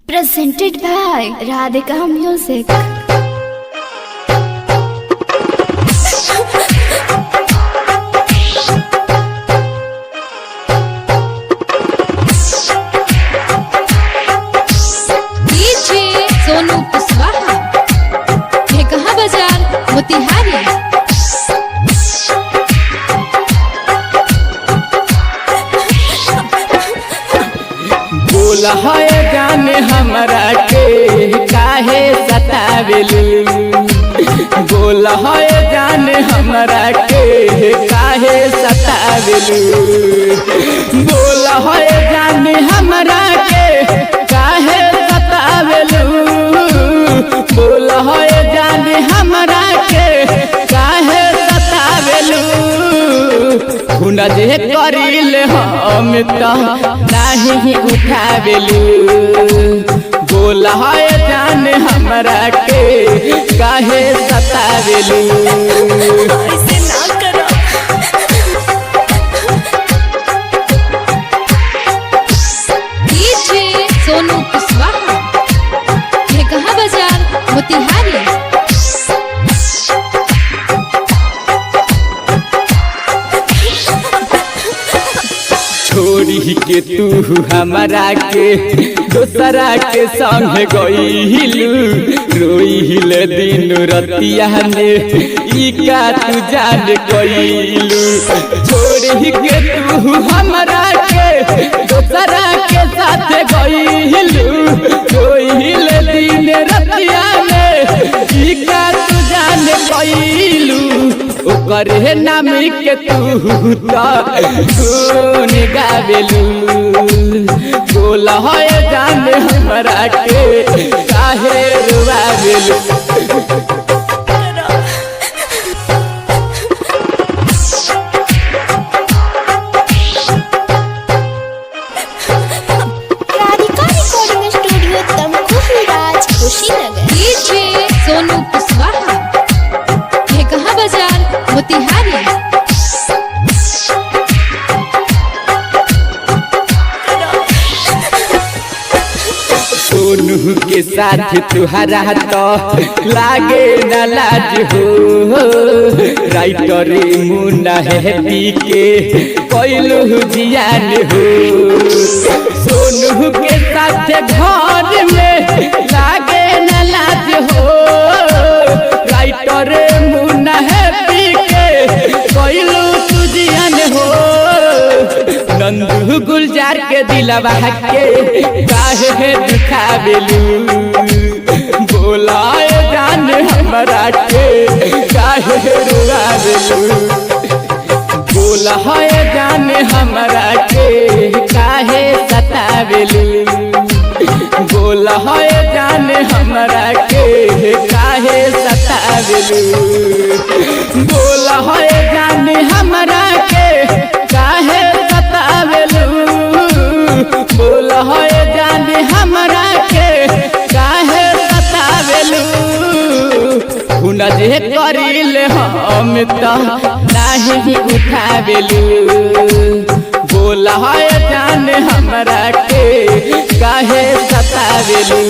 Presented by Radhika Music. DJ Sonu Kushwaha ये कहाँ बाजार मोतिहारी। बोला है जाने हमरा के काहे सतावेलू, बोला है जाने हमरा के काहे सतावेलू, बोला है जाने हमरा के काहे सतावेलू, बोला है जाने हमरा के काहे सतावेलू। खुना जे करिल हम तो नहीं उठावेलू, बोला है जान हमरा के काहे सतावेलू। ऐसे ना करो। डीजे सोनू कुशवाहा ये कहाँ बाजार मोतिहारी। छोड़ी के तू हमरा के दोसरा के संग गईलू, रोइल दिन रतिया में ई का तू जान गईलू। छोड़ी के तू हमरा के दोसरा के साथ गईलू, रोइल दिन रतिया में ई का तू जान गईलू। ओकरे नाम के तू गुन गावेलू, बोला है जान हमरा के काहे रुआवेलू। राधिका रिकॉर्डिंग स्टूडियो तमकुही राज कुशीनगर। डीजे सोनू कुशवाहा ये कहाँ बाजार मोतिहारी। सोनू के साथ तुहरा तो लागे न लाज हो, राइटर मुन्ना है पी के कोइलू जियान हो। सोनू के साथ घर में लागे न लाज हो, राइटर मुन्ना है पी के कोइलू जियान हो। नंदू गुलजार के दिलवा के काहे दुखावेलू, बोला जान हमरा के काहे रुआवेलू, बोला है जान हमरा के काहे सतावेलू, बोला है जान हमरा के काहे सतावेलू, बोला है जान हमरा के काहे सतावेलू, बोला है जान हमरा के काहे सतावेलू। खुना जे करिल हम तो नहीं उठावेलू, बोला है जान हमरा के काहे सतावेलू।